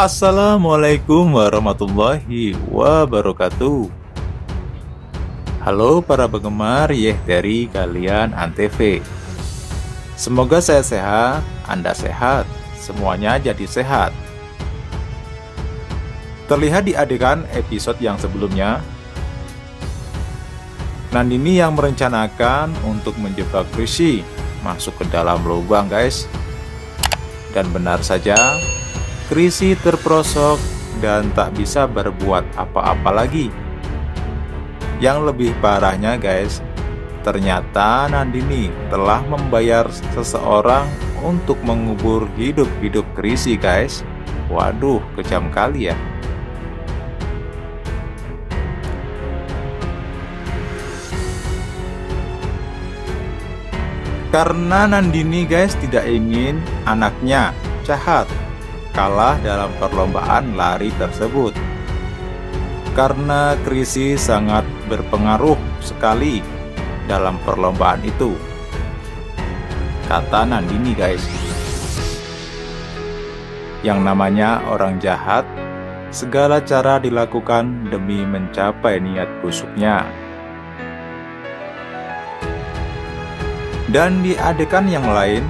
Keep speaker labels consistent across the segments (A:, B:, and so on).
A: Assalamualaikum warahmatullahi wabarakatuh. Halo para penggemar Yehteri kalian Antv. Semoga saya sehat, Anda sehat, semuanya jadi sehat. Terlihat di adegan episode yang sebelumnya, Nandini yang merencanakan untuk menjebak Chrisye masuk ke dalam lubang, guys. Dan benar saja, Chrisye terperosok dan tak bisa berbuat apa-apa lagi. Yang lebih parahnya, guys, ternyata Nandini telah membayar seseorang untuk mengubur hidup-hidup Chrisye, guys. Waduh, kejam kali ya. Karena Nandini, guys, tidak ingin anaknya, Chahat, kalah dalam perlombaan lari tersebut. Karena Chrisye sangat berpengaruh sekali dalam perlombaan itu, kata Nandini, guys. Yang namanya orang jahat, segala cara dilakukan demi mencapai niat busuknya. Dan di adegan yang lain,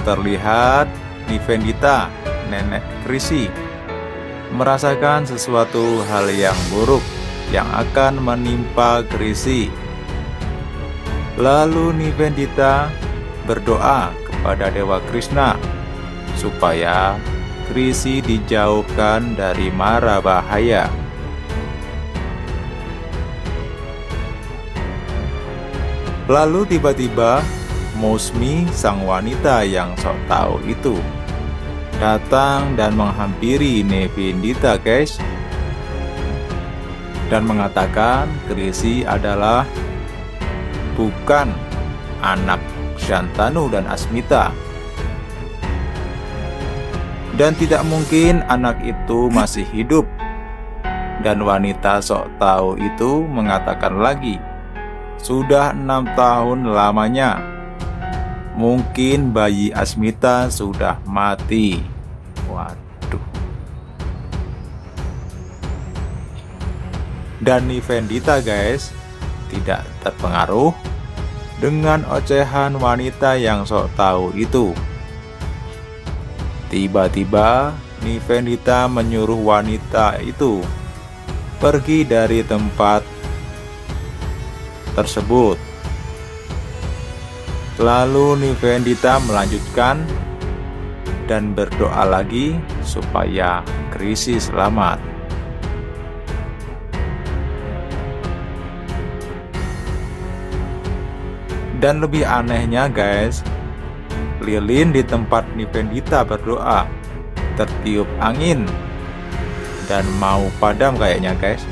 A: terlihat Nivendita, nenek Chrisye, merasakan sesuatu hal yang buruk yang akan menimpa Chrisye. Lalu Nivendita berdoa kepada Dewa Krishna supaya Chrisye dijauhkan dari mara bahaya. Lalu tiba-tiba Mousmi, sang wanita yang sok tahu itu, datang dan menghampiri Nivendita, guys, dan mengatakan Chrisye adalah bukan anak Shantanu dan Asmita, dan tidak mungkin anak itu masih hidup. Dan wanita sok tahu itu mengatakan lagi, sudah 6 tahun lamanya, mungkin bayi Asmita sudah mati. Waduh. Dan Nivendita, guys, tidak terpengaruh dengan ocehan wanita yang sok tahu itu. Tiba-tiba Nivendita menyuruh wanita itu pergi dari tempat tersebut. Lalu Nivendita melanjutkan dan berdoa lagi supaya Chrisye selamat. Dan lebih anehnya, guys, lilin di tempat Nivendita berdoa tertiup angin dan mau padam kayaknya, guys.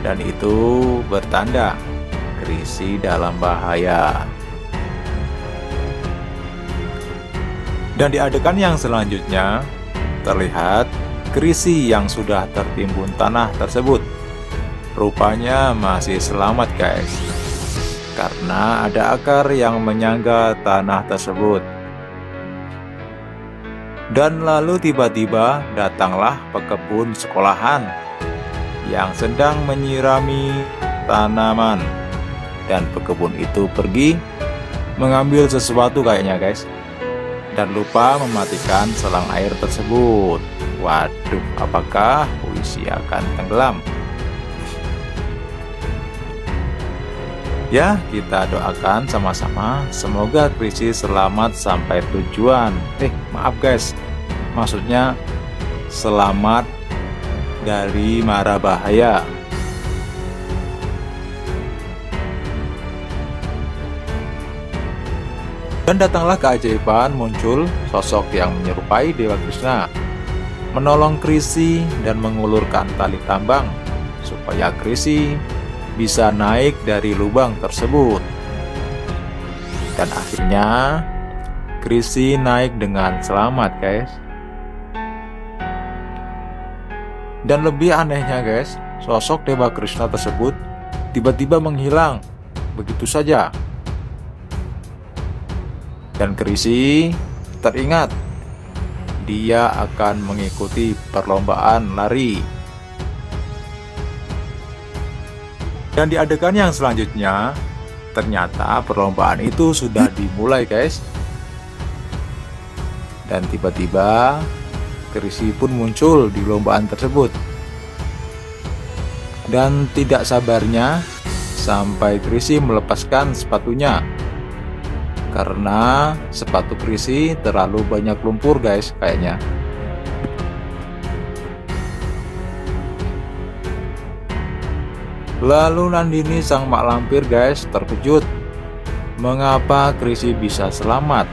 A: Dan itu bertanda Chrisye dalam bahaya. Dan di adegan yang selanjutnya, terlihat Chrisye yang sudah tertimbun tanah tersebut rupanya masih selamat, guys, karena ada akar yang menyangga tanah tersebut. Dan lalu tiba-tiba datanglah pekebun sekolahan yang sedang menyirami tanaman, dan pekebun itu pergi mengambil sesuatu kayaknya, guys, dan lupa mematikan selang air tersebut. Waduh, apakah puisi akan tenggelam? Ya, kita doakan sama-sama semoga Chrisye selamat sampai tujuan. Maaf, guys, maksudnya selamat dari mara bahaya. Dan datanglah keajaiban, muncul sosok yang menyerupai Dewa Krishna, menolong Chrisye dan mengulurkan tali tambang supaya Chrisye bisa naik dari lubang tersebut. Dan akhirnya Chrisye naik dengan selamat, guys. Dan lebih anehnya, guys, sosok Dewa Krishna tersebut tiba-tiba menghilang begitu saja. Dan Chrisye teringat dia akan mengikuti perlombaan lari. Dan di adegan yang selanjutnya, ternyata perlombaan itu sudah dimulai guys. Dan tiba-tiba Chrisye pun muncul di perlombaan tersebut. Dan tidak sabarnya sampai Chrisye melepaskan sepatunya. Karena sepatu Chrisye terlalu banyak lumpur guys kayaknya. Lalu Nandini sang mak lampir guys terkejut. Mengapa Chrisye bisa selamat?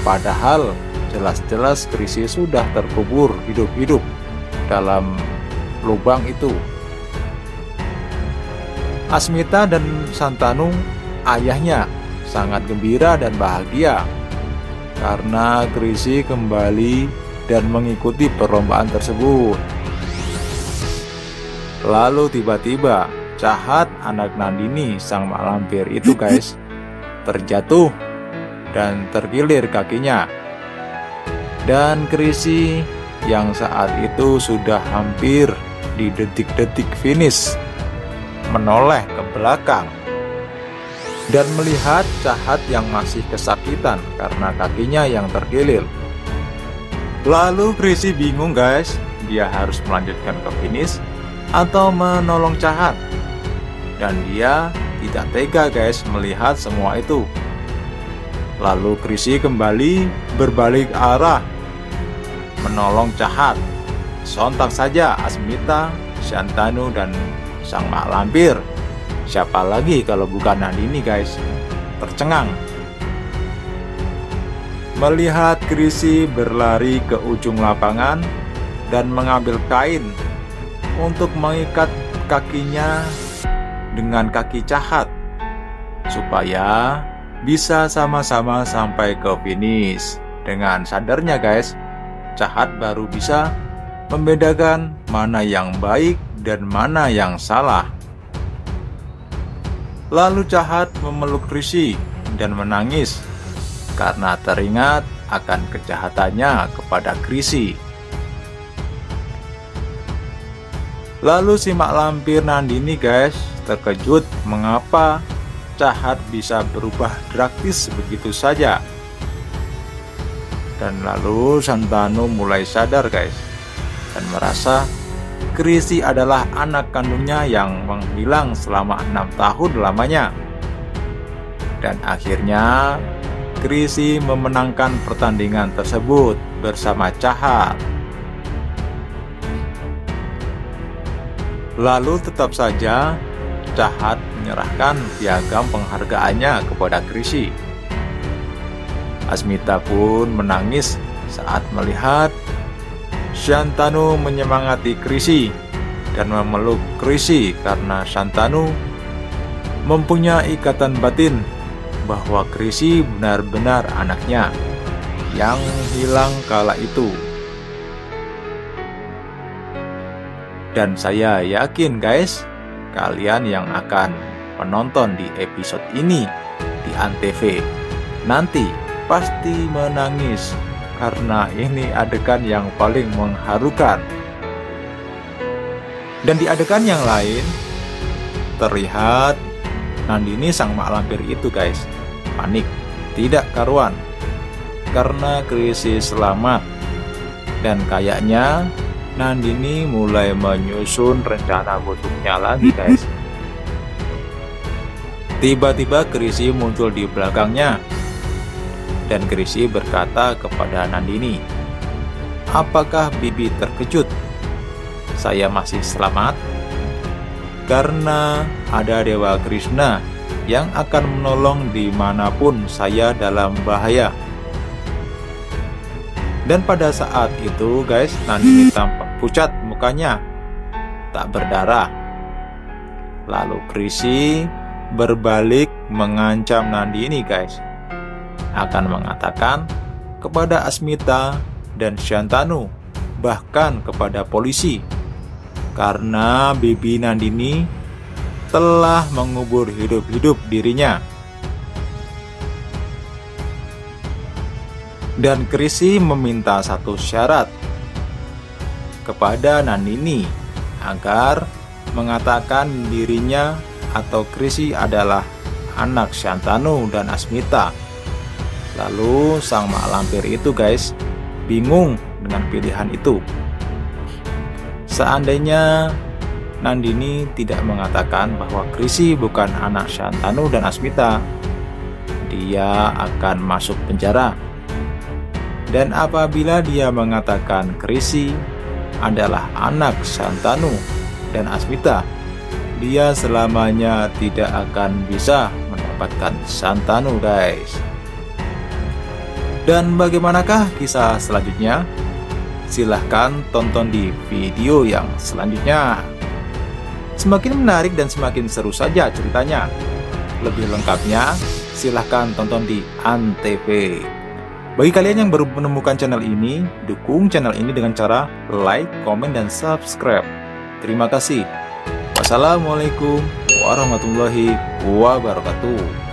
A: Padahal jelas-jelas Chrisye sudah terkubur hidup-hidup dalam lubang itu. Asmita dan Shantanu, ayahnya, sangat gembira dan bahagia karena Chrisye kembali dan mengikuti perlombaan tersebut. Lalu tiba-tiba Chahat, anak Nandini sang mak lampir itu guys, terjatuh dan terkilir kakinya. Dan Chrisye yang saat itu sudah hampir di detik-detik finish menoleh ke belakang dan melihat Chahat yang masih kesakitan karena kakinya yang terkilir. Lalu Chrisye bingung guys, dia harus melanjutkan ke finish atau menolong Chahat. Dan dia tidak tega guys melihat semua itu. Lalu Chrisye kembali berbalik arah menolong Chahat. Sontak saja Asmita, Shantanu dan sang mak lampir, siapa lagi kalau bukan Nandini guys, tercengang melihat Chrisye berlari ke ujung lapangan dan mengambil kain untuk mengikat kakinya dengan kaki Chahat supaya bisa sama-sama sampai ke finish. Dengan sadarnya guys, Chahat baru bisa membedakan mana yang baik dan mana yang salah. Lalu Chahat memeluk Chrisye dan menangis karena teringat akan kejahatannya kepada Chrisye. Lalu si mak lampir Nandini guys terkejut mengapa Chahat bisa berubah drastis begitu saja. Dan lalu Shantanu mulai sadar guys dan merasa Chrisye adalah anak kandungnya yang menghilang selama 6 tahun lamanya. Dan akhirnya Chrisye memenangkan pertandingan tersebut bersama Chahat. Lalu tetap saja Chahat menyerahkan piagam penghargaannya kepada Chrisye. Asmita pun menangis saat melihat Shantanu menyemangati Chrisye dan memeluk Chrisye karena Shantanu mempunyai ikatan batin bahwa Chrisye benar-benar anaknya yang hilang kala itu. Dan saya yakin guys, kalian yang akan menonton di episode ini di Antv nanti pasti menangis karena ini adegan yang paling mengharukan. Dan di adegan yang lain terlihat Nandini sang mak lampir itu guys panik tidak karuan karena Chrisye selamat. Dan kayaknya Nandini mulai menyusun rencana busuknya lagi guys. Tiba-tiba Chrisye muncul di belakangnya dan Chrisye berkata kepada Nandini, "Apakah Bibi terkejut? Saya masih selamat karena ada Dewa Krishna yang akan menolong dimanapun saya dalam bahaya." Dan pada saat itu guys, Nandini tampak pucat mukanya, tak berdarah. Lalu Chrisye berbalik mengancam Nandini guys, akan mengatakan kepada Asmita dan Shantanu, bahkan kepada polisi, karena Bibi Nandini telah mengubur hidup-hidup dirinya. Dan Chrisye meminta satu syarat kepada Nandini agar mengatakan dirinya atau Chrisye adalah anak Shantanu dan Asmita. Lalu sang mak lampir itu guys bingung dengan pilihan itu. Seandainya Nandini tidak mengatakan bahwa Chrisye bukan anak Shantanu dan Asmita, dia akan masuk penjara. Dan apabila dia mengatakan Chrisye adalah anak Shantanu dan Asmita, dia selamanya tidak akan bisa mendapatkan Shantanu guys. Dan bagaimanakah kisah selanjutnya? Silahkan tonton di video yang selanjutnya. Semakin menarik dan semakin seru saja ceritanya. Lebih lengkapnya silahkan tonton di Antv. Bagi kalian yang baru menemukan channel ini, dukung channel ini dengan cara like, komen, dan subscribe. Terima kasih. Wassalamualaikum warahmatullahi wabarakatuh.